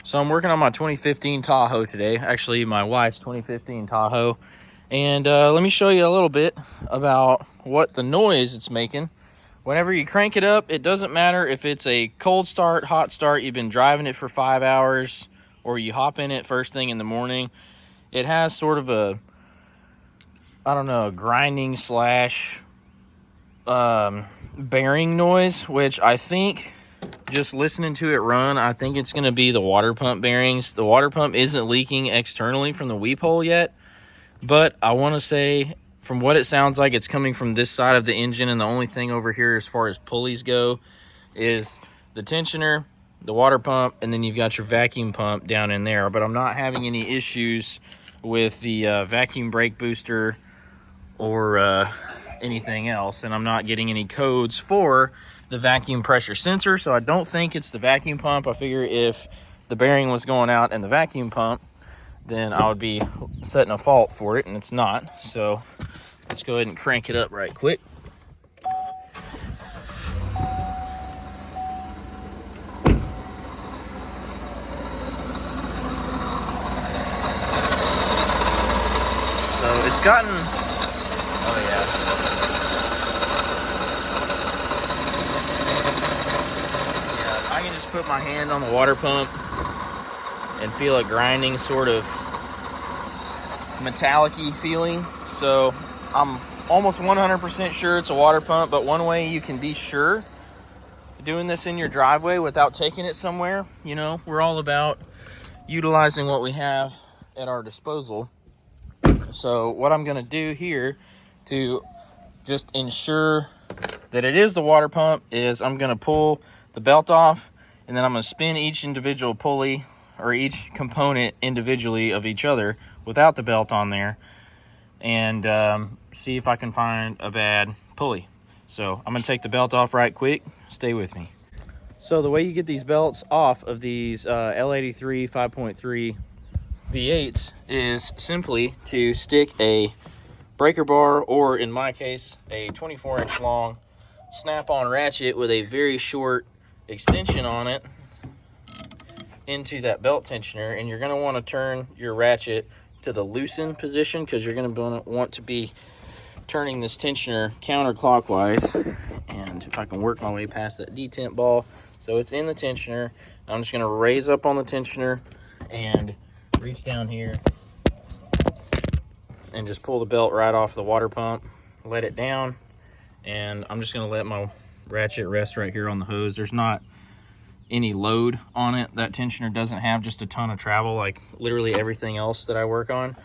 So I'm working on my 2015 Tahoe today, actually my wife's 2015 Tahoe. And let me show you a little bit about what the noise it's making. Whenever you crank it up, it doesn't matter if it's a cold start, hot start, you've been driving it for 5 hours, or you hop in it first thing in the morning. It has sort of a, I don't know, a grinding slash bearing noise, which I think, just listening to it run, I think it's going to be the water pump bearings. The water pump isn't leaking externally from the weep hole yet, but I want to say, from what it sounds like, it's coming from this side of the engine, and the only thing over here as far as pulleys go is the tensioner, the water pump, and then you've got your vacuum pump down in there. But I'm not having any issues with the vacuum brake booster or anything else, and I'm not getting any codes for the vacuum pressure sensor, so I don't think it's the vacuum pump. I figure if the bearing was going out in the vacuum pump, then I would be setting a fault for it, and it's not. So let's go ahead and crank it up right quick. So it's gotten, oh yeah. I can just put my hand on the water pump and feel a grinding, sort of metallic-y feeling. So I'm almost 100% sure it's a water pump, but one way you can be sure doing this in your driveway without taking it somewhere, you know, we're all about utilizing what we have at our disposal. So what I'm gonna do here to just ensure that it is the water pump is I'm gonna pull the belt off, and then I'm going to spin each individual pulley or each component individually of each other without the belt on there, and see if I can find a bad pulley. So I'm going to take the belt off right quick. Stay with me. So the way you get these belts off of these L83 5.3 V8s is simply to stick a breaker bar, or in my case a 24-inch long snap-on ratchet with a very short extension on it into that belt tensioner, and you're going to want to turn your ratchet to the loosen position, because you're going to want to be turning this tensioner counterclockwise. And if I can work my way past that detent ball, so it's in the tensioner, I'm just going to raise up on the tensioner and reach down here and just pull the belt right off the water pump, let it down, and I'm just going to let my ratchet rest right here on the hose. There's not any load on it. That tensioner doesn't have just a ton of travel like literally everything else that I work on.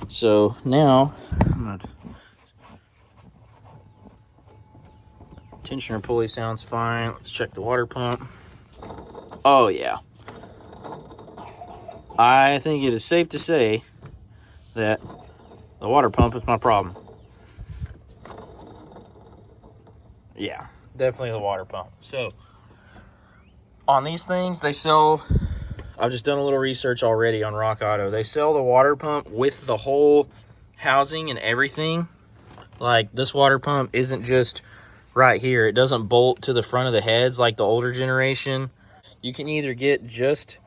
So now tensioner pulley sounds fine. Let's check the water pump. Oh yeah, I think it is safe to say that the water pump is my problem. Yeah, definitely the water pump. So on these things, they sell, I've just done a little research already on Rock Auto. They sell the water pump with the whole housing and everything. Like, this water pump isn't just right here. It doesn't bolt to the front of the heads like the older generation. You can either get just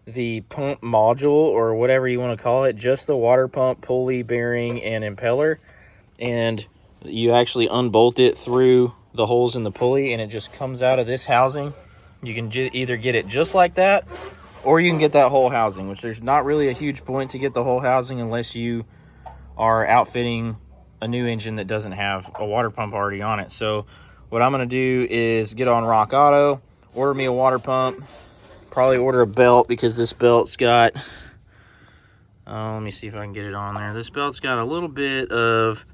the pump module, or whatever you want to call it, just the water pump, pulley, bearing, and impeller, and you actually unbolt it through the holes in the pulley, and it just comes out of this housing. You can either get it just like that, or you can get that whole housing, which there's not really a huge point to get the whole housing unless you are outfitting a new engine that doesn't have a water pump already on it. So what I'm going to do is get on Rock Auto, order me a water pump, probably order a belt, because this belt's got, let me see if I can get it on there. This belt's got a little bit of,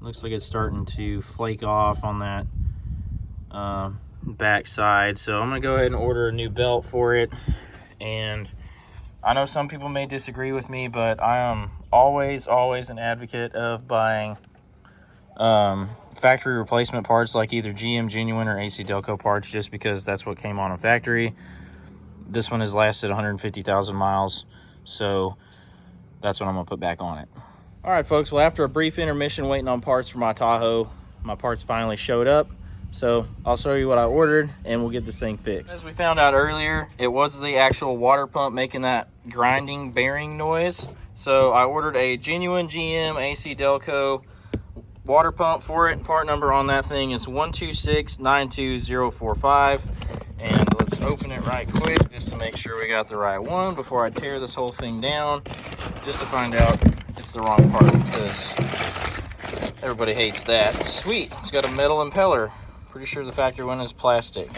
looks like it's starting to flake off on that back side. So I'm gonna go ahead and order a new belt for it. And I know some people may disagree with me, but I am always an advocate of buying factory replacement parts, like either GM Genuine or AC Delco parts, just because that's what came on a factory. This one has lasted 150,000 miles, so that's what I'm gonna put back on it. All right, folks, well, after a brief intermission waiting on parts for my Tahoe, my parts finally showed up. So I'll show you what I ordered and we'll get this thing fixed. As we found out earlier, it was the actual water pump making that grinding bearing noise. So I ordered a genuine GM AC Delco water pump for it. Part number on that thing is 12692045. And let's open it right quick just to make sure we got the right one before I tear this whole thing down, just to find out it's the wrong part, because everybody hates that. Sweet, it's got a metal impeller. Pretty sure the factory one is plastic.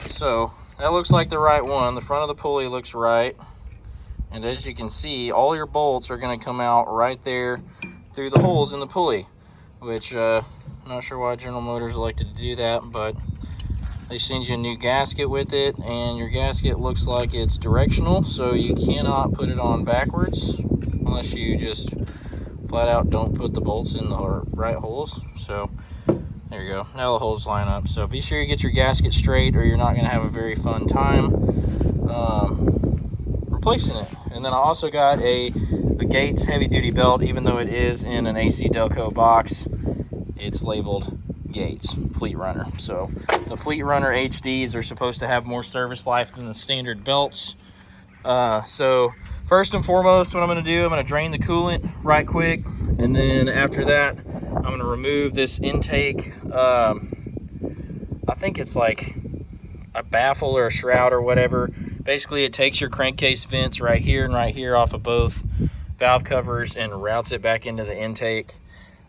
So that looks like the right one. The front of the pulley looks right. And as you can see, all your bolts are going to come out right there through the holes in the pulley, which I'm not sure why General Motors elected to do that, but they send you a new gasket with it, and your gasket looks like it's directional, so you cannot put it on backwards unless you just flat out don't put the bolts in the right holes. So there you go. Now the holes line up. So be sure you get your gasket straight, or you're not going to have a very fun time replacing it. And then I also got a Gates heavy duty belt. Even though it is in an AC Delco box, it's labeled Gates Fleet Runner. So the Fleet Runner HDs are supposed to have more service life than the standard belts. So first and foremost, what I'm going to do, I'm going to drain the coolant right quick, and then after that I'm going to remove this intake. I think it's like a baffle or a shroud or whatever. Basically it takes your crankcase vents right here and right here off of both valve covers and routes it back into the intake.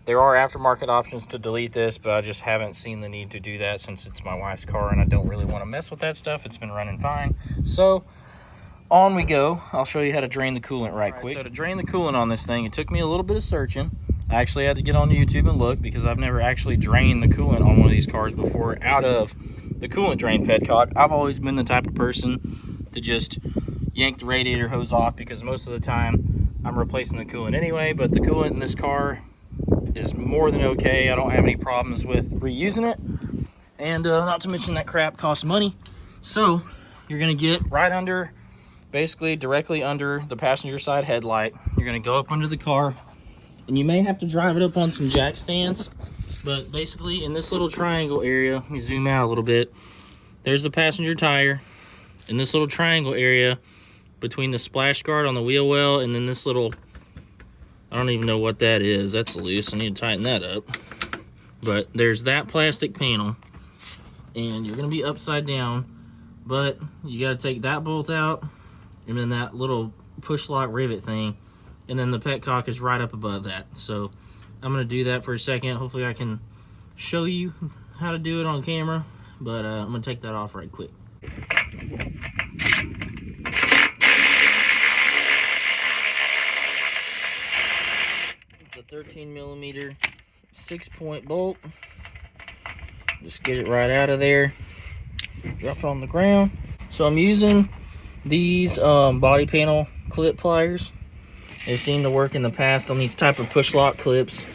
There are aftermarket options to delete this, but I just haven't seen the need to do that since it's my wife's car and I don't really want to mess with that stuff. It's been running fine. So on we go. I'll show you how to drain the coolant right quick. So to drain the coolant on this thing, it took me a little bit of searching. I actually had to get on YouTube and look, because I've never actually drained the coolant on one of these cars before out of the coolant drain petcock. I've always been the type of person to just yank the radiator hose off, because most of the time I'm replacing the coolant anyway, but the coolant in this car is more than okay. I don't have any problems with reusing it, and not to mention that crap costs money. So you're gonna get right under, basically directly under the passenger side headlight. You're gonna go up under the car, and you may have to drive it up on some jack stands, but basically in this little triangle area, let me zoom out a little bit, there's the passenger tire. In this little triangle area between the splash guard on the wheel well and then this little, I don't even know what that is, that's loose, I need to tighten that up. But there's that plastic panel, and you're gonna be upside down, but you gotta take that bolt out, and then that little push lock rivet thing, and then the petcock is right up above that. So I'm gonna do that for a second. Hopefully I can show you how to do it on camera, but I'm gonna take that off right quick. It's a 13mm 6-point bolt. Just get it right out of there, drop it on the ground. So I'm using these body panel clip pliers. They seem to work in the past on these type of push lock clips.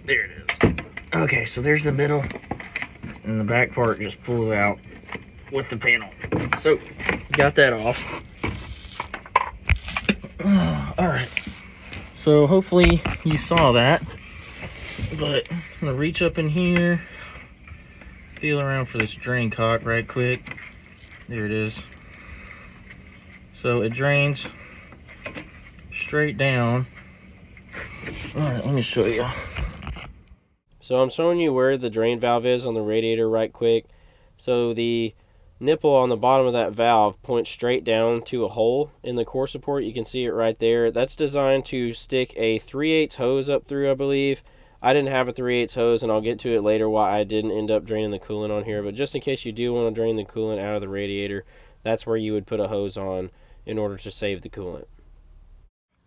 There it is. Okay, so there's the middle, and the back part just pulls out with the panel. So got that off. All right, so hopefully you saw that, but I'm gonna reach up in here, feel around for this drain cock right quick. There it is. So it drains straight down. All right, let me show you. So I'm showing you where the drain valve is on the radiator right quick. So the nipple on the bottom of that valve points straight down to a hole in the core support. You can see it right there. That's designed to stick a 3/8 hose up through, I believe. I didn't have a 3/8 hose, and I'll get to it later why I didn't end up draining the coolant on here. But just in case you do want to drain the coolant out of the radiator, that's where you would put a hose on in order to save the coolant.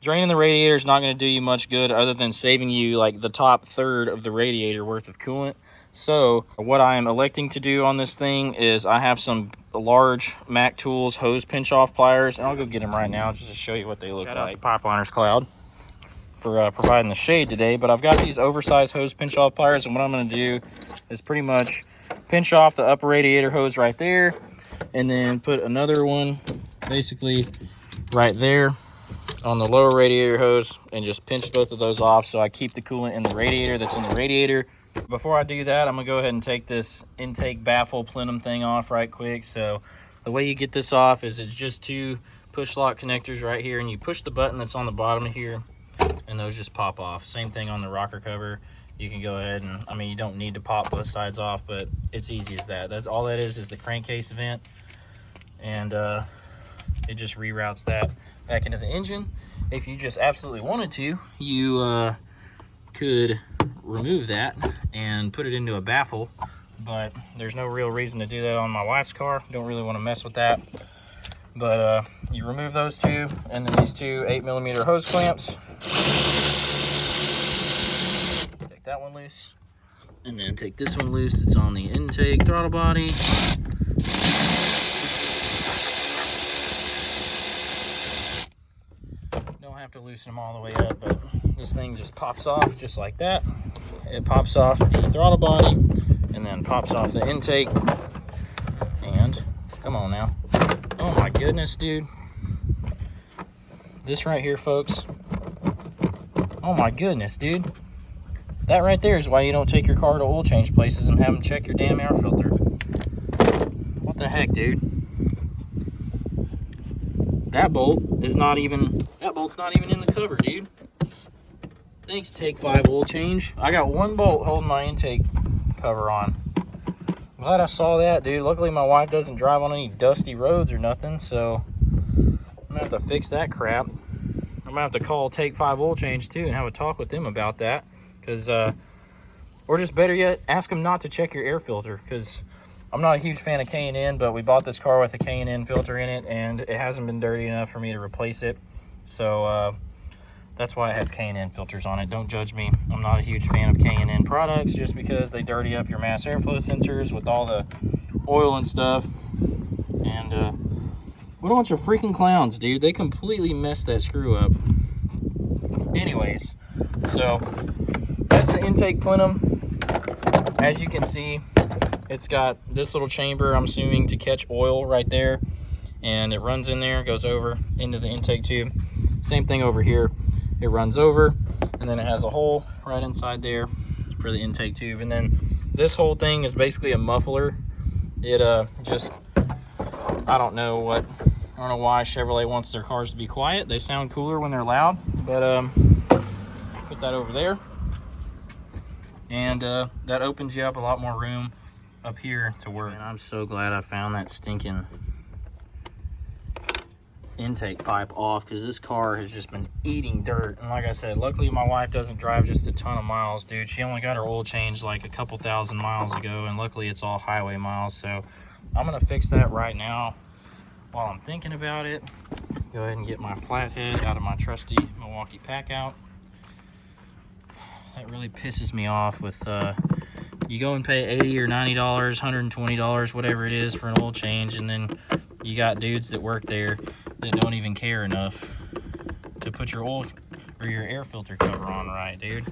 Draining the radiator is not going to do you much good other than saving you like the top third of the radiator worth of coolant. So what I am electing to do on this thing is I have some large Mac Tools hose pinch off pliers, and I'll go get them right now just to show you what they look like. Shout out to Pipeliner's Cloud for providing the shade today. But I've got these oversized hose pinch off pliers, and what I'm going to do is pretty much pinch off the upper radiator hose right there, and then put another one basically right there on the lower radiator hose, and just pinch both of those off so I keep the coolant in the radiator that's in the radiator. Before I do that, I'm gonna go ahead and take this intake baffle plenum thing off right quick. So the way you get this off is it's just 2 push lock connectors right here, and you push the button that's on the bottom of here, and those just pop off. Same thing on the rocker cover. You can go ahead and, I mean, you don't need to pop both sides off, but it's easy as that. That's all that is the crankcase vent, and it just reroutes that back into the engine. If you just absolutely wanted to, you could remove that and put it into a baffle, but there's no real reason to do that on my wife's car. Don't really want to mess with that. But you remove those 2, and then these 2 8mm hose clamps. Take that one loose, and then take this one loose. It's on the intake throttle body. Don't have to loosen them all the way up, but this thing just pops off just like that. It pops off the throttle body, and then pops off the intake. And come on now. Oh my goodness, dude. This right here, folks. Oh my goodness, dude. That right there is why you don't take your car to oil change places and have them check your damn air filter. What the heck, dude? That bolt's not even in the cover, dude. Thanks, Take 5 Oil Change. I got 1 bolt holding my intake cover on. Glad I saw that, dude. Luckily, my wife doesn't drive on any dusty roads or nothing, so I'm gonna have to fix that crap. I'm gonna have to call Take 5 Oil Change too and have a talk with them about that, because or just better yet, ask them not to check your air filter, because I'm not a huge fan of K&N, but we bought this car with a K&N filter in it, and it hasn't been dirty enough for me to replace it. So that's why it has K&N filters on it. Don't judge me. I'm not a huge fan of K&N products just because they dirty up your mass airflow sensors with all the oil and stuff. And what a bunch of freaking clowns, dude. They completely messed that screw up. Anyways, so that's the intake plenum. As you can see, it's got this little chamber, I'm assuming, to catch oil right there. And it runs in there, goes over into the intake tube. Same thing over here. It runs over, and then it has a hole right inside there for the intake tube. And then this whole thing is basically a muffler. It just, I don't know why Chevrolet wants their cars to be quiet. They sound cooler when they're loud, but put that over there. And that opens you up a lot more room up here to work. And I'm so glad I found that stinking intake pipe off, because this car has just been eating dirt. And like I said, luckily my wife doesn't drive just a ton of miles, dude. She only got her oil changed like a couple thousand miles ago, and luckily it's all highway miles. So I'm gonna fix that right now while I'm thinking about it. Go ahead and get my flathead out of my trusty Milwaukee pack out. That really pisses me off with you go and pay $80 or $90, $120, whatever it is, for an oil change, and then you got dudes that work there that don't even care enough to put your oil or your air filter cover on right, dude.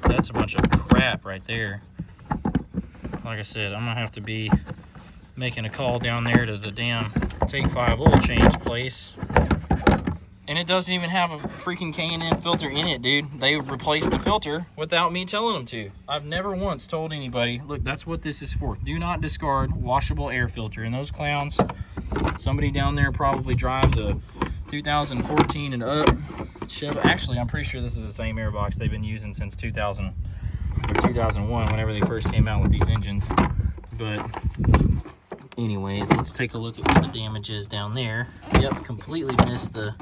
That's a bunch of crap right there. Like I said, I'm gonna have to be making a call down there to the damn Take 5 oil change place. And it doesn't even have a freaking K&N filter in it, dude. They replaced the filter without me telling them to. I've never once told anybody, look, that's what this is for. Do not discard washable air filter. And those clowns, somebody down there probably drives a 2014 and up Chevy. Actually, I'm pretty sure this is the same airbox they've been using since 2000 or 2001, whenever they first came out with these engines. But anyways, let's take a look at what the damage is down there. Yep, completely missed the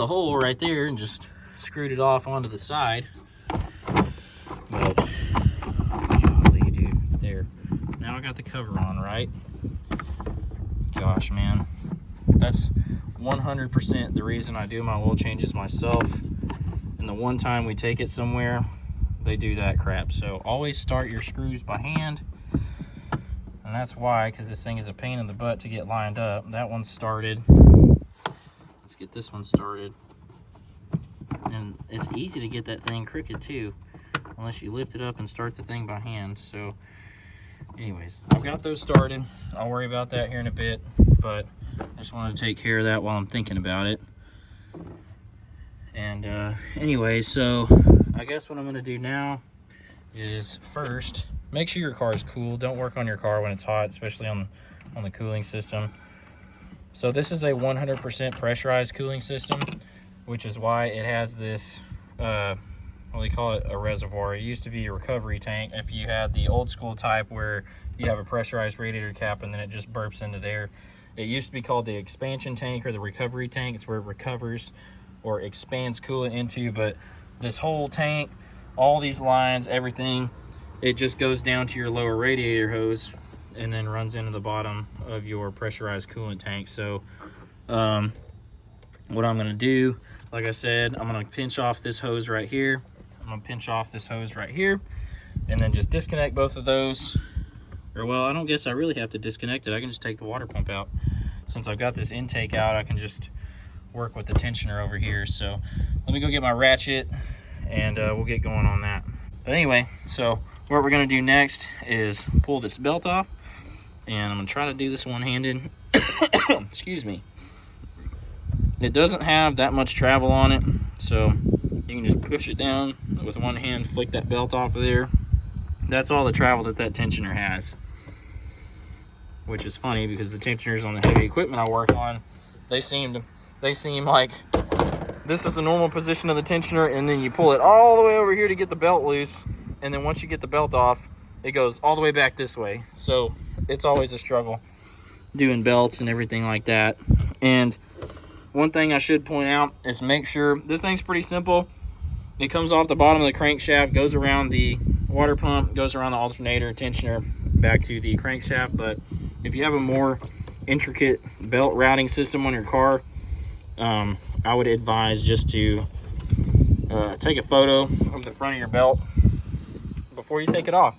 hole right there and just screwed it off onto the side. But golly, dude, there. Now I got the cover on, right? Gosh, man, that's 100% the reason I do my oil changes myself. And the one time we take it somewhere, they do that crap. So always start your screws by hand. And that's why, because this thing is a pain in the butt to get lined up. That one's started. Let's get this one started. And it's easy to get that thing crooked too, unless you lift it up and start the thing by hand. So anyways, I've got those started. I'll worry about that here in a bit, but I just wanted to take care of that while I'm thinking about it. And anyway, so I guess what I'm going to do now is first, make sure your car is cool. Don't work on your car when it's hot, especially on the cooling system. So this is a 100% pressurized cooling system, which is why it has this, well, they call it a reservoir. It used to be a recovery tank. If you had the old school type where you have a pressurized radiator cap and then it just burps into there, it used to be called the expansion tank or the recovery tank. It's where it recovers or expands coolant into, but this whole tank, all these lines, everything, it just goes down to your lower radiator hose and then runs into the bottom of your pressurized coolant tank. So what I'm gonna do, like I said, I'm gonna pinch off this hose right here. I'm gonna pinch off this hose right here and then just disconnect both of those. Or, well, I don't guess I really have to disconnect it. I can just take the water pump out. Since I've got this intake out, I can just work with the tensioner over here. So let me go get my ratchet and we'll get going on that. But anyway, so what we're gonna do next is pull this belt off, and I'm gonna try to do this one-handed. Excuse me. It doesn't have that much travel on it, so you can just push it down with one hand, flick that belt off of there. That's all the travel that tensioner has, which is funny because the tensioners on the heavy equipment I work on, they seem like this is the normal position of the tensioner, and then you pull it all the way over here to get the belt loose, and then once you get the belt off, it goes all the way back this way. So it's always a struggle doing belts and everything like that. And one thing I should point out is make sure this thing's pretty simple. It comes off the bottom of the crankshaft, goes around the water pump, goes around the alternator, tensioner, back to the crankshaft. But if you have a more intricate belt routing system on your car, I would advise just to take a photo of the front of your belt before you take it off.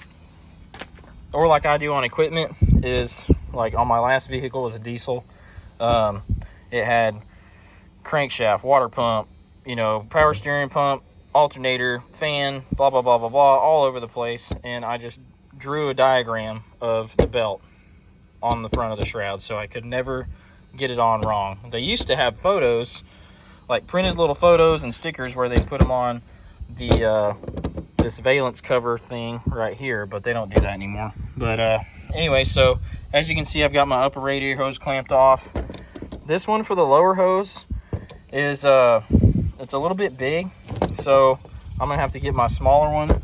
Or like I do on equipment, is like on my last vehicle was a diesel. It had crankshaft, water pump, power steering pump, alternator, fan, blah, blah, blah, blah, blah, all over the place. And I just drew a diagram of the belt on the front of the shroud so I could never get it on wrong. They used to have photos, like printed little photos and stickers where they put them on the this valence cover thing right here, but they don't do that anymore. But anyway, so as you can see, I've got my upper radiator hose clamped off. This one for the lower hose is it's a little bit big, so I'm gonna have to get my smaller one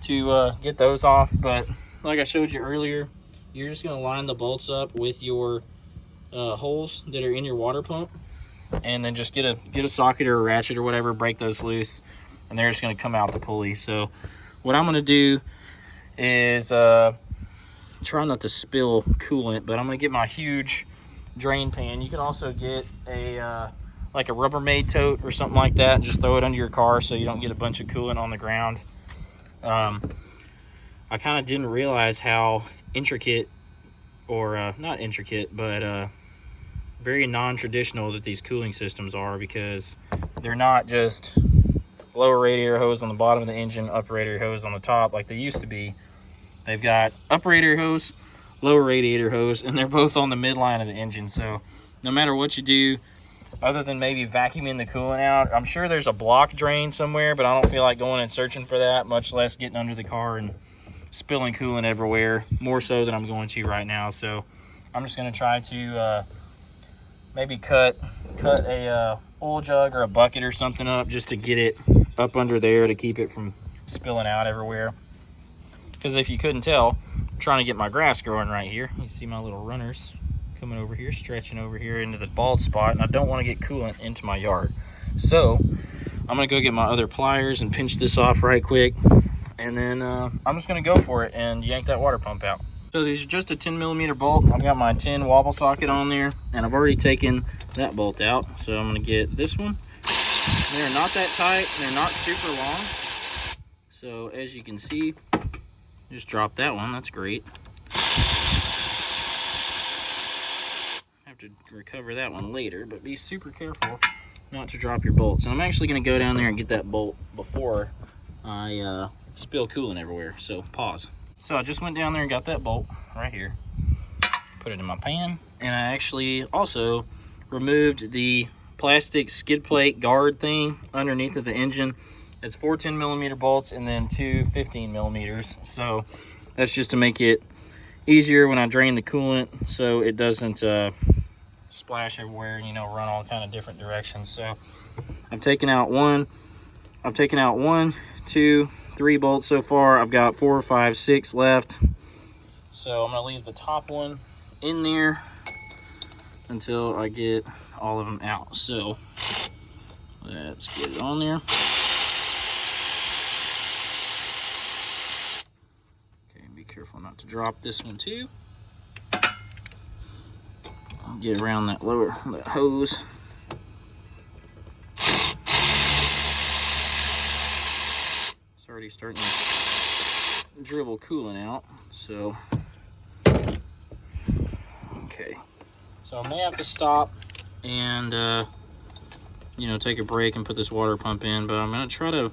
to get those off. But like I showed you earlier, you're just gonna line the bolts up with your holes that are in your water pump, and then just get a socket or a ratchet or whatever, break those loose, and they're just gonna come out the pulley. So what I'm gonna do is try not to spill coolant, but I'm gonna get my huge drain pan. You can also get a like a Rubbermaid tote or something like that, and just throw it under your car so you don't get a bunch of coolant on the ground. I kind of didn't realize how intricate, or not intricate, but very non-traditional that these cooling systems are, because they're not just lower radiator hose on the bottom of the engine, upper radiator hose on the top like they used to be. They've got upper radiator hose, lower radiator hose, and they're both on the midline of the engine. So no matter what you do, other than maybe vacuuming the coolant out, I'm sure there's a block drain somewhere, but I don't feel like going and searching for that, much less getting under the car and spilling coolant everywhere, more so than I'm going to right now. So I'm just going to try to maybe cut a oil jug or a bucket or something up just to get it up under there to keep it from spilling out everywhere. Because if you couldn't tell, I'm trying to get my grass growing right here. You see my little runners coming over here, stretching over here into the bald spot, and I don't want to get coolant into my yard. So I'm gonna go get my other pliers and pinch this off right quick, and then I'm just gonna go for it and yank that water pump out. So these are just a 10mm bolt. I've got my 10 wobble socket on there, and I've already taken that bolt out. So I'm gonna get this one. They're not that tight, they're not super long. So as you can see, just drop that one, that's great. Have to recover that one later, but be super careful not to drop your bolts. And I'm actually going to go down there and get that bolt before I spill coolant everywhere. So pause. So I just went down there and got that bolt right here, put it in my pan, and I actually also removed the plastic skid plate guard thing underneath of the engine. It's 4 10mm bolts and then 2 15mm. So that's just to make it easier when I drain the coolant, so it doesn't splash everywhere and, you know, run all kind of different directions. So I've taken out one, 2, 3 bolts so far. I've got 4, 5, 6 left. So I'm gonna leave the top one in there until I get all of them out. So let's get it on there. Okay, be careful not to drop this one too. I'll get around that hose. It's already starting to dribble coolant out, so okay. So I may have to stop and you know, take a break and put this water pump in, but I'm gonna try to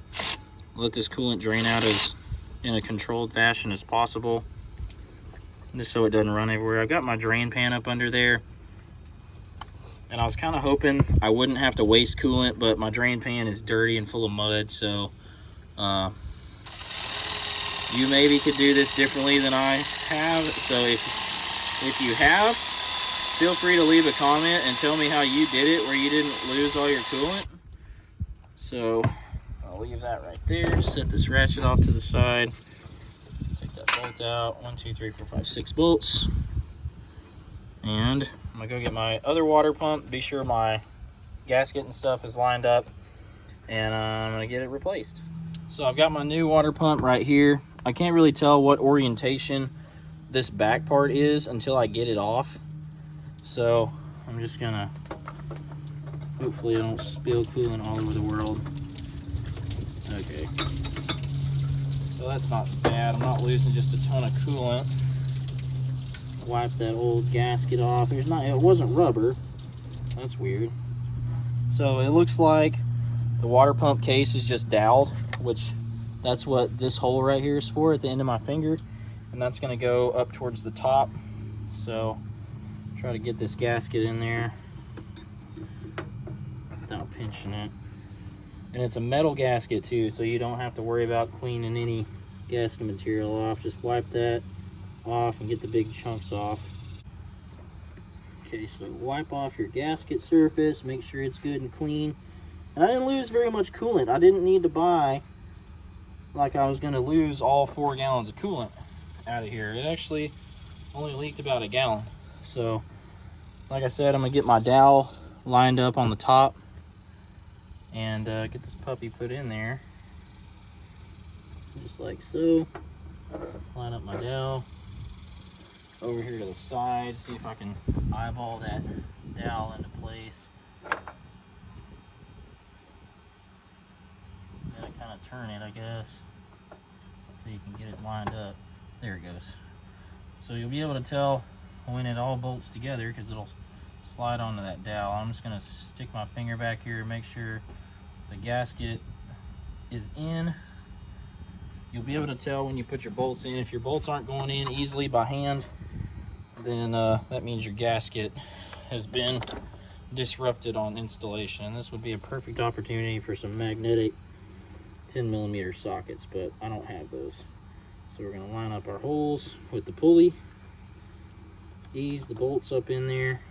let this coolant drain out as in a controlled fashion as possible, just so it doesn't run everywhere. I've got my drain pan up under there, and I was kind of hoping I wouldn't have to waste coolant, but my drain pan is dirty and full of mud, so you maybe could do this differently than I have. So if you have, feel free to leave a comment and tell me how you did it where you didn't lose all your coolant. So I'll leave that right there. Set this ratchet off to the side. Take that bolt out. 1, 2, 3, 4, 5, 6 bolts. And I'm gonna go get my other water pump. Be sure my gasket and stuff is lined up, and I'm gonna get it replaced. So I've got my new water pump right here. I can't really tell what orientation this back part is until I get it off. So I'm just gonna, hopefully I don't spill coolant all over the world. Okay, so that's not bad. I'm not losing just a ton of coolant. Wipe that old gasket off. It wasn't rubber. That's weird. So it looks like the water pump case is just doweled, which that's what this hole right here is for at the end of my finger, and that's going to go up towards the top. So try to get this gasket in there without pinching it. And it's a metal gasket too, so you don't have to worry about cleaning any gasket material off. Just wipe that off and get the big chunks off. Okay, so wipe off your gasket surface, make sure it's good and clean. And I didn't lose very much coolant. I didn't need to buy, like I was going to lose all 4 gallons of coolant out of here. It actually only leaked about a gallon. So like I said, I'm going to get my dowel lined up on the top and get this puppy put in there just like so. Line up my dowel over here to the side, see if I can eyeball that dowel into place. Gotta kind of turn it, I guess, so you can get it lined up. There it goes. So you'll be able to tell when it all bolts together because it'll slide onto that dowel. I'm just gonna stick my finger back here and make sure the gasket is in. You'll be able to tell when you put your bolts in. If your bolts aren't going in easily by hand, then that means your gasket has been disrupted on installation. And this would be a perfect opportunity for some magnetic 10mm sockets, but I don't have those. So we're going to line up our holes with the pulley, ease the bolts up in there,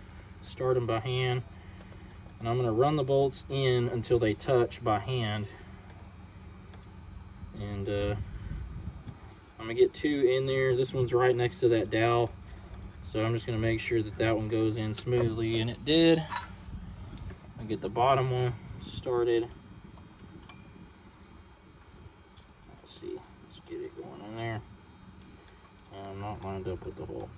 start them by hand, and I'm going to run the bolts in until they touch by hand. And I'm going to get 2 in there. This one's right next to that dowel, so I'm just going to make sure that that one goes in smoothly, and it did. I'll get the bottom one started. Let's see, let's get it going in there. And I'm not lined up with the hole.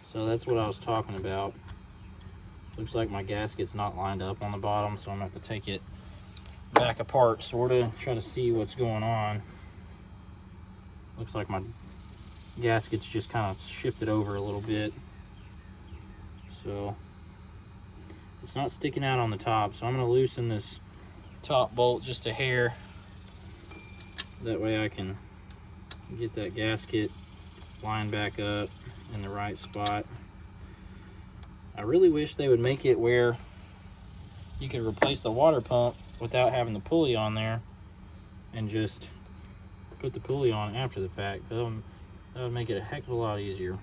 So that's what I was talking about. Looks like my gasket's not lined up on the bottom, so I'm going to have to take it back apart, sort of, try to see what's going on. Looks like my gasket's just kind of shifted over a little bit. So it's not sticking out on the top, so I'm going to loosen this top bolt just a hair. That way I can get that gasket lined back up in the right spot. I really wish they would make it where you could replace the water pump without having the pulley on there and just put the pulley on after the fact. That would make it a heck of a lot easier.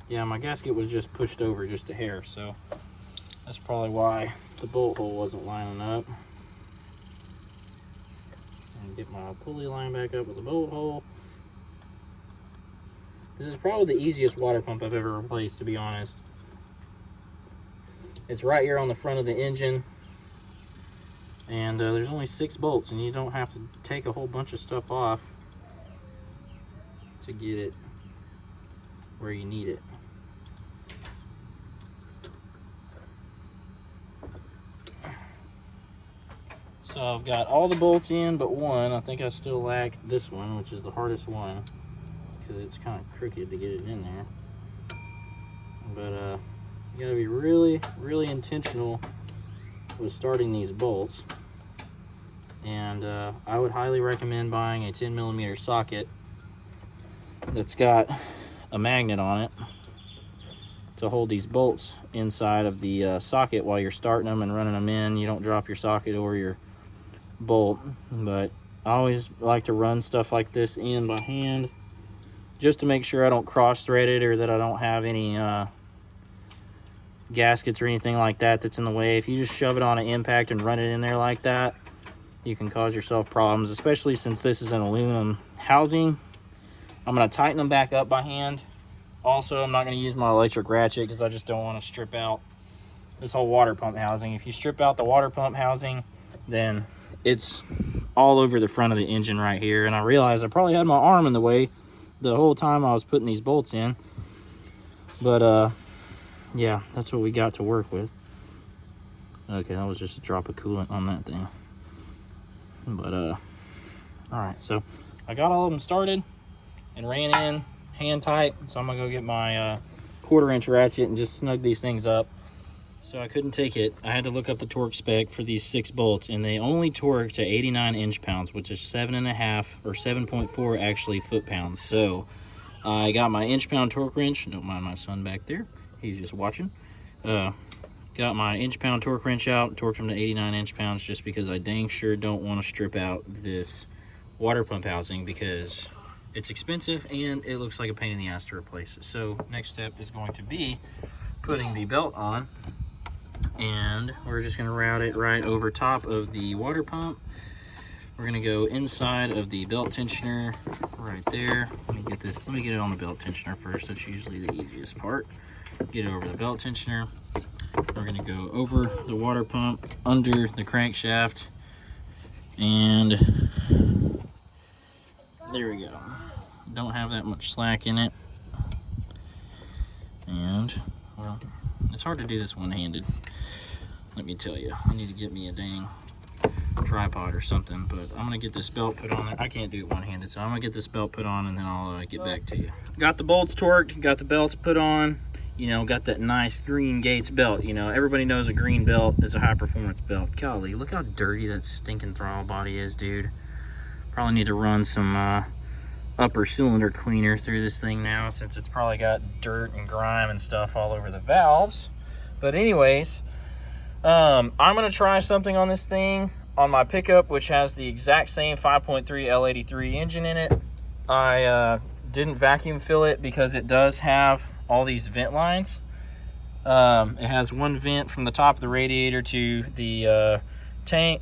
Yeah, my gasket was just pushed over just a hair, so that's probably why the bolt hole wasn't lining up. And get my pulley line back up with the bolt hole. This is probably the easiest water pump I've ever replaced, to be honest. It's right here on the front of the engine, and there's only 6 bolts, and you don't have to take a whole bunch of stuff off to get it where you need it. So I've got all the bolts in but one. I think I still lack this one, which is the hardest one, because it's kind of crooked to get it in there. But you gotta be really, really intentional with starting these bolts. And I would highly recommend buying a 10mm socket that's got a magnet on it to hold these bolts inside of the socket while you're starting them and running them in. You don't drop your socket or your bolt, but I always like to run stuff like this in by hand just to make sure I don't cross thread it, or that I don't have any gaskets or anything like that that's in the way. If you just shove it on an impact and run it in there like that, you can cause yourself problems, especially since this is an aluminum housing. I'm going to tighten them back up by hand. Also, I'm not going to use my electric ratchet because I just don't want to strip out this whole water pump housing. If you strip out the water pump housing, then it's all over the front of the engine right here. And I realized I probably had my arm in the way the whole time I was putting these bolts in. But yeah, that's what we got to work with. Okay, that was just a drop of coolant on that thing. But all right, so I got all of them started and ran in hand tight. So I'm gonna go get my 1/4-inch ratchet and just snug these things up. So I couldn't take it. I had to look up the torque spec for these 6 bolts, and they only torque to 89 inch-pounds, which is 7.5 or 7.4 actually foot-pounds. So I got my inch-pound torque wrench. Don't mind my son back there. He's just watching. Got my inch-pound torque wrench out, torqued them to 89 inch-pounds, just because I dang sure don't want to strip out this water pump housing, because it's expensive and it looks like a pain in the ass to replace it. So next step is going to be putting the belt on, and we're just going to route it right over top of the water pump. We're going to go inside of the belt tensioner right there. Let me get it on the belt tensioner first. That's usually the easiest part. Get it over the belt tensioner. We're going to go over the water pump, under the crankshaft, and there we go. Don't have that much slack in it. And, well, it's hard to do this one-handed. Let me tell you, I need to get me a dang tripod or something, but I'm gonna get this belt put on there. I can't do it one-handed, so I'm gonna get this belt put on and then I'll get back to you. Got the bolts torqued, got the belts put on, you know, got that nice green Gates belt. You know, everybody knows a green belt is a high-performance belt. Golly, look how dirty that stinking throttle body is, dude. Probably need to run some upper cylinder cleaner through this thing now, since it's probably got dirt and grime and stuff all over the valves. But anyways, I'm gonna try something on this thing on my pickup, which has the exact same 5.3 L83 engine in it. I didn't vacuum fill it because it does have all these vent lines. It has one vent from the top of the radiator to the tank,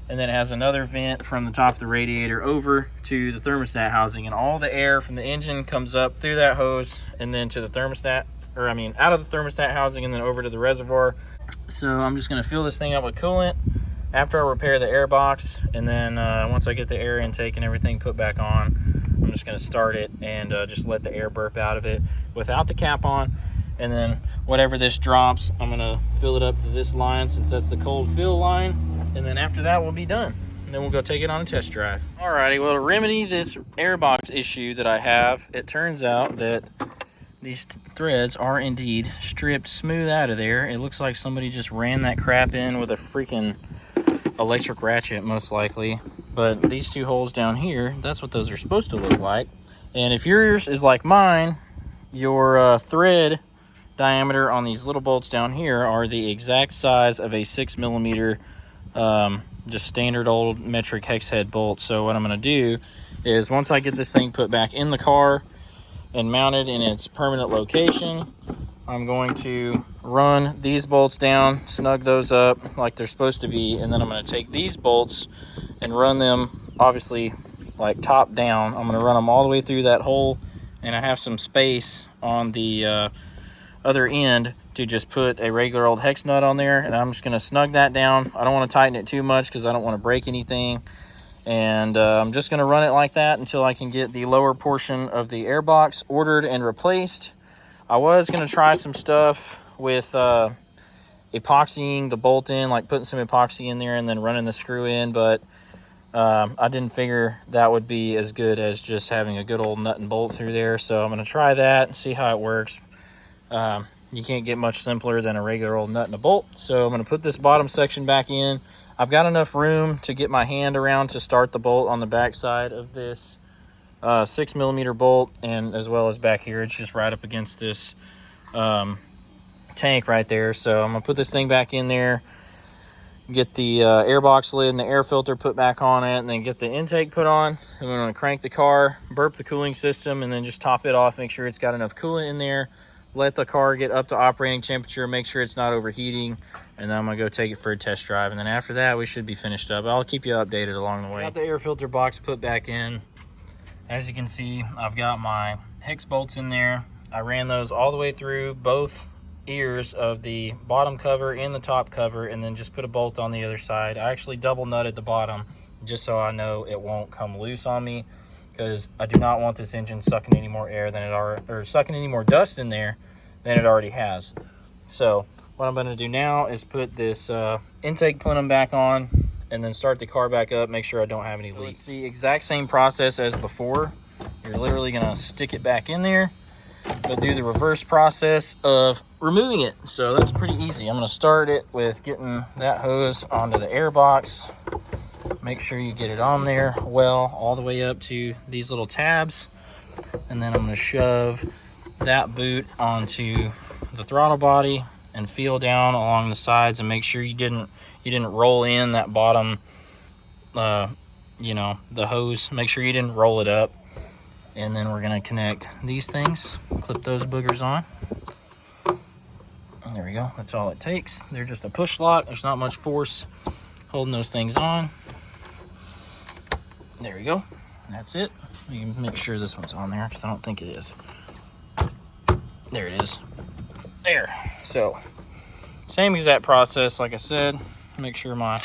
and then it has another vent from the top of the radiator over to the thermostat housing, and all the air from the engine comes up through that hose and then to the thermostat, or I mean out of the thermostat housing and then over to the reservoir. So I'm just gonna fill this thing up with coolant after I repair the air box, and then once I get the air intake and everything put back on, I'm just gonna start it and just let the air burp out of it without the cap on. And then whatever this drops, I'm gonna fill it up to this line, since that's the cold fill line. And then after that, we'll be done. And then we'll go take it on a test drive. Alrighty, well, to remedy this airbox issue that I have, it turns out that these threads are indeed stripped smooth out of there. It looks like somebody just ran that crap in with a freaking electric ratchet, most likely. But these two holes down here, that's what those are supposed to look like. And if yours is like mine, your thread diameter on these little bolts down here are the exact size of a 6mm just standard old metric hex head bolts. So what I'm going to do is, once I get this thing put back in the car and mounted in its permanent location, I'm going to run these bolts down, snug those up like they're supposed to be, and then I'm going to take these bolts and run them, obviously, like top down. I'm going to run them all the way through that hole, and I have some space on the other end to just put a regular old hex nut on there, and I'm just going to snug that down. I don't want to tighten it too much because I don't want to break anything, and I'm just going to run it like that until I can get the lower portion of the airbox ordered and replaced. I was going to try some stuff with epoxying the bolt in, like putting some epoxy in there and then running the screw in, but I didn't figure that would be as good as just having a good old nut and bolt through there. So I'm going to try that and see how it works. You can't get much simpler than a regular old nut and a bolt. So I'm going to put this bottom section back in. I've got enough room to get my hand around to start the bolt on the back side of this 6mm bolt, and as well as back here, it's just right up against this tank right there. So I'm going to put this thing back in there, get the airbox lid and the air filter put back on it, and then get the intake put on. And we're going to crank the car, burp the cooling system, and then just top it off, make sure it's got enough coolant in there. Let the car get up to operating temperature, make sure it's not overheating, and then I'm going to go take it for a test drive. And then after that, we should be finished up. I'll keep you updated along the way. Got the air filter box put back in. As you can see, I've got my hex bolts in there. I ran those all the way through both ears of the bottom cover and the top cover, and then just put a bolt on the other side. I actually double nutted the bottom just so I know it won't come loose on me, because I do not want this engine sucking any more air than it already, or sucking any more dust in there than it already has. So what I'm going to do now is put this intake plenum back on, and then start the car back up, make sure I don't have any leaks. It's the exact same process as before. You're literally going to stick it back in there, but do the reverse process of removing it. So that's pretty easy. I'm going to start it with getting that hose onto the airbox. Make sure you get it on there well, all the way up to these little tabs. And then I'm going to shove that boot onto the throttle body and feel down along the sides and make sure you didn't roll in that bottom, the hose. Make sure you didn't roll it up. And then we're going to connect these things, clip those boogers on. And there we go. That's all it takes. They're just a push lock. There's not much force holding those things on. There we go. That's it. You can make sure this one's on there because I don't think it is. There it is. There. So, same exact process, like I said. Make sure my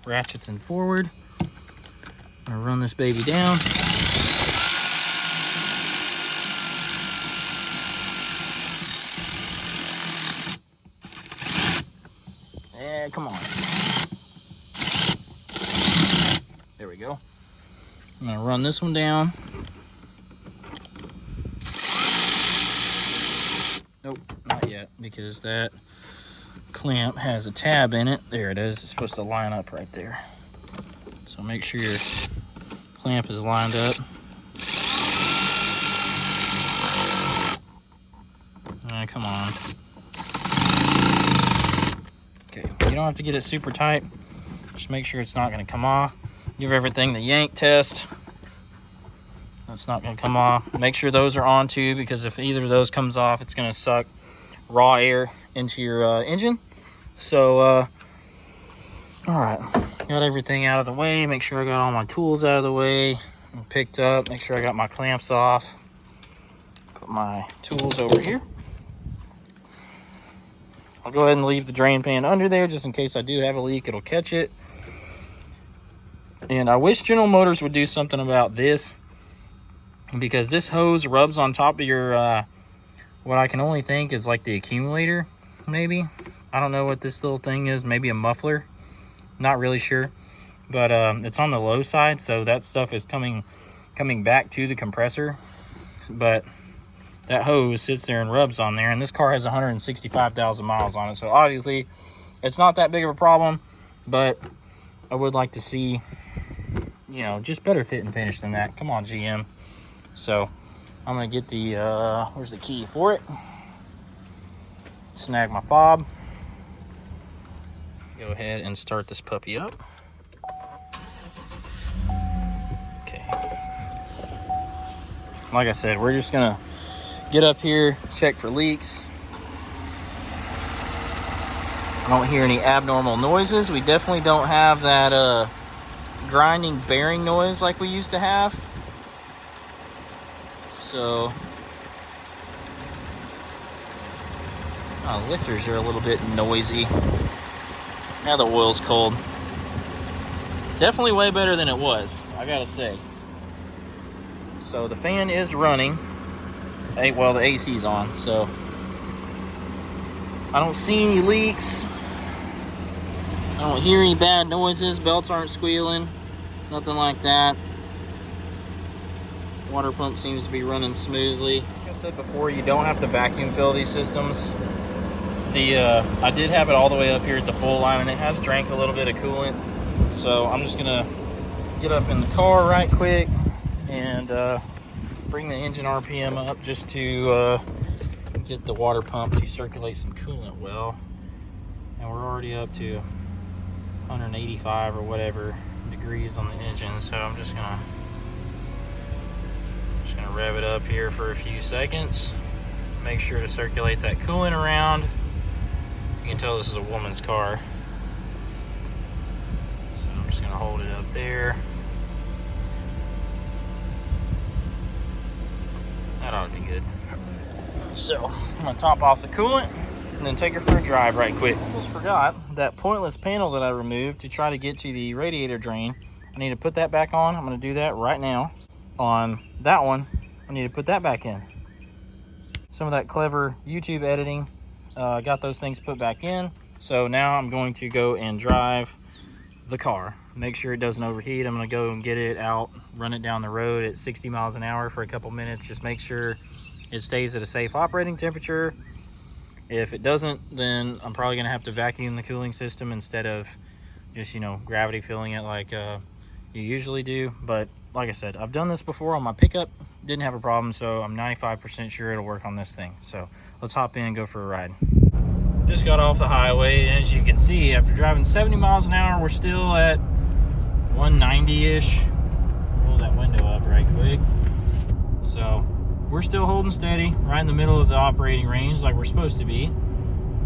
ratchet's in forward. I'm gonna run this baby down. And come on. There we go. I'm gonna run this one down. Nope, not yet, because that clamp has a tab in it. There it is. It's supposed to line up right there. So make sure your clamp is lined up. Come on. Okay, you don't have to get it super tight. Just make sure it's not going to come off. Give everything the yank test. That's not going to come off. Make sure those are on too, because if either of those comes off, it's going to suck raw air into your engine. So, all right, got everything out of the way. Make sure I got all my tools out of the way and picked up. Make sure I got my clamps off. Put my tools over here. I'll go ahead and leave the drain pan under there just in case I do have a leak. It'll catch it. And I wish General Motors would do something about this, because this hose rubs on top of your, what I can only think is like the accumulator, maybe. I don't know what this little thing is. Maybe a muffler. Not really sure. But it's on the low side, so that stuff is coming back to the compressor. But that hose sits there and rubs on there, and this car has 165,000 miles on it. So obviously, it's not that big of a problem, but I would like to see, just better fit and finish than that. Come on, GM. So I'm gonna get the where's the key for it? Snag my fob. Go ahead and start this puppy up. like I said, we're just gonna get up here, check for leaks. I don't hear any abnormal noises. We definitely don't have that grinding bearing noise like we used to have. So, lifters are a little bit noisy. Now the oil's cold. Definitely way better than it was, I gotta say. So the fan is running. Well, the AC's on, so I don't see any leaks. I don't hear any bad noises. Belts aren't squealing, nothing like that. Water pump seems to be running smoothly. Like I said before, you don't have to vacuum fill these systems. I did have it all the way up here at the full line, and it has drank a little bit of coolant. So I'm just gonna get up in the car right quick and bring the engine RPM up just to get the water pump to circulate some coolant well. And we're already up to 185 or whatever degrees on the engine, so I'm just gonna rev it up here for a few seconds. Make sure to circulate that coolant around. You can tell this is a woman's car. So I'm just gonna hold it up there. That ought to be good. So I'm gonna top off the coolant and then take her for a drive right quick. Almost forgot that pointless panel that I removed to try to get to the radiator drain. I need to put that back on. I'm gonna do that right now. On that one, I need to put that back in. Some of that clever YouTube editing got those things put back in. So now I'm going to go and drive the car. Make sure it doesn't overheat. I'm gonna go and get it out, run it down the road at 60 miles an hour for a couple minutes. Just make sure it stays at a safe operating temperature. If it doesn't, then I'm probably gonna have to vacuum the cooling system instead of just, gravity filling it like you usually do. But like I said, I've done this before on my pickup, didn't have a problem, so I'm 95% sure it'll work on this thing. So let's hop in and go for a ride. Just got off the highway, and as you can see, after driving 70 miles an hour, we're still at 190-ish. Roll that window up right quick. So we're still holding steady, right in the middle of the operating range like we're supposed to be.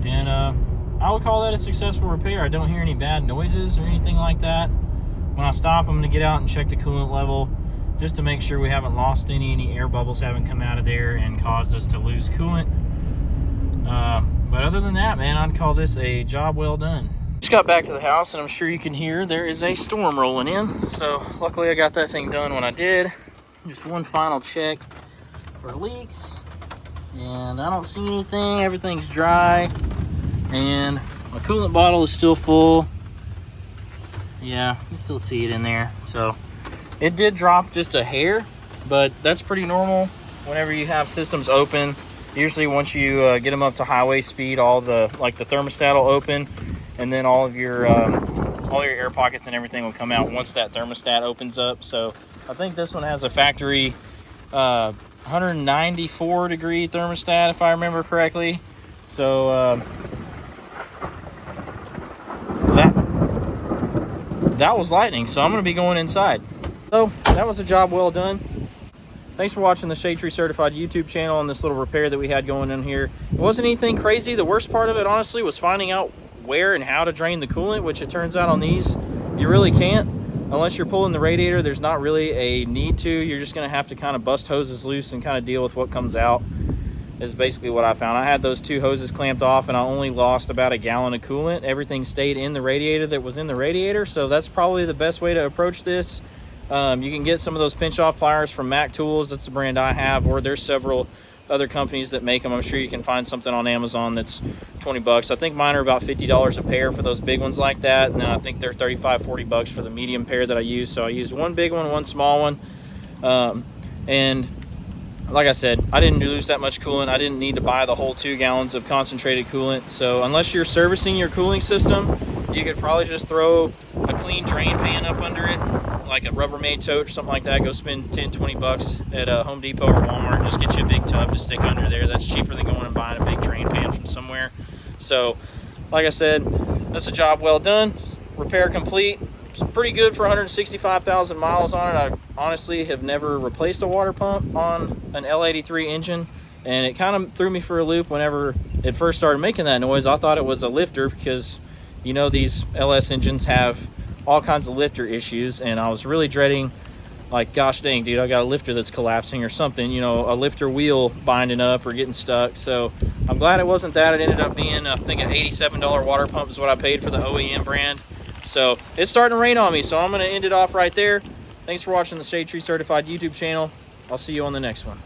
And I would call that a successful repair. I don't hear any bad noises or anything like that. When I stop, I'm gonna get out and check the coolant level just to make sure we haven't lost any air bubbles haven't come out of there and caused us to lose coolant. But other than that, man, I'd call this a job well done. Just got back to the house, and I'm sure you can hear there is a storm rolling in. So luckily I got that thing done when I did. Just one final check for leaks, and I don't see anything. Everything's dry, and my coolant bottle is still full. Yeah, you still see it in there. So it did drop just a hair, but that's pretty normal whenever you have systems open. Usually once you get them up to highway speed, the thermostat will open, and then all your air pockets and everything will come out once that thermostat opens up. So I think this one has a factory 194 degree thermostat, if I remember correctly. So that was lightning, so I'm going to be going inside. So that was a job well done. Thanks for watching the Shade Tree Certified YouTube channel and this little repair that we had going in here. It wasn't anything crazy. The worst part of it, honestly, was finding out where and how to drain the coolant, which it turns out on these, you really can't. Unless you're pulling the radiator, there's not really a need to. You're just going to have to kind of bust hoses loose and kind of deal with what comes out, is basically what I found. I had those two hoses clamped off, and I only lost about a gallon of coolant. Everything stayed in the radiator that was in the radiator, so that's probably the best way to approach this. You can get some of those pinch-off pliers from Mac Tools. That's the brand I have, or there's several other companies that make them. I'm sure you can find something on Amazon that's 20 bucks. I think mine are about $50 a pair for those big ones like that, and then I think they're 35, 40 bucks for the medium pair that I use. So I use one big one, one small one, and like I said, I didn't lose that much coolant. I didn't need to buy the whole 2 gallons of concentrated coolant. So unless you're servicing your cooling system, you could probably just throw a clean drain pan up under it, like a Rubbermaid tote or something like that. Go spend 10, 20 bucks at Home Depot or Walmart. Just get you a big tub to stick under there. That's cheaper than going and buying a big drain pan from somewhere. So like I said, that's a job well done. Repair complete. It's pretty good for 165,000 miles on it. I honestly have never replaced a water pump on an L83 engine, and it kind of threw me for a loop whenever it first started making that noise. I thought it was a lifter because, you know, these LS engines have all kinds of lifter issues, and I was really dreading, like, gosh dang, dude, I got a lifter that's collapsing or something, you know, a lifter wheel binding up or getting stuck. So I'm glad it wasn't that. It ended up being, I think, an $87 water pump is what I paid for the OEM brand. So it's starting to rain on me, so I'm going to end it off right there. Thanks for watching the Shade Tree Certified YouTube channel. I'll see you on the next one.